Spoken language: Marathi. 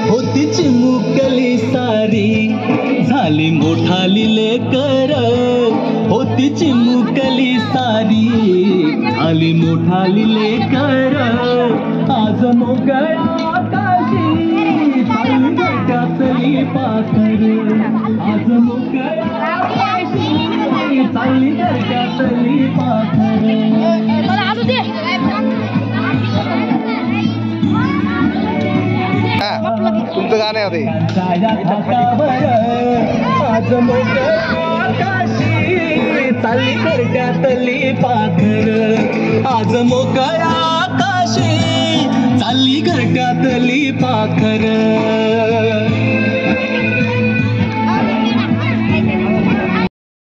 होती चिमुकली सारी झाली मोठाली लेकर, होती चिमुकली सारी झाली मोठाली लेकर, आज मोकळ्या आकाशी चालली घरट्यातली पाखर, आज मोकळ्या आकाशी चालली घरट्यातली पाखर. तुमचं गाणं आहे ते. आज मोकळ्या आकाशी चालली घरट्यातली पाखर, आज मोकळ्या आकाशी चालली घरट्यातली पाखर.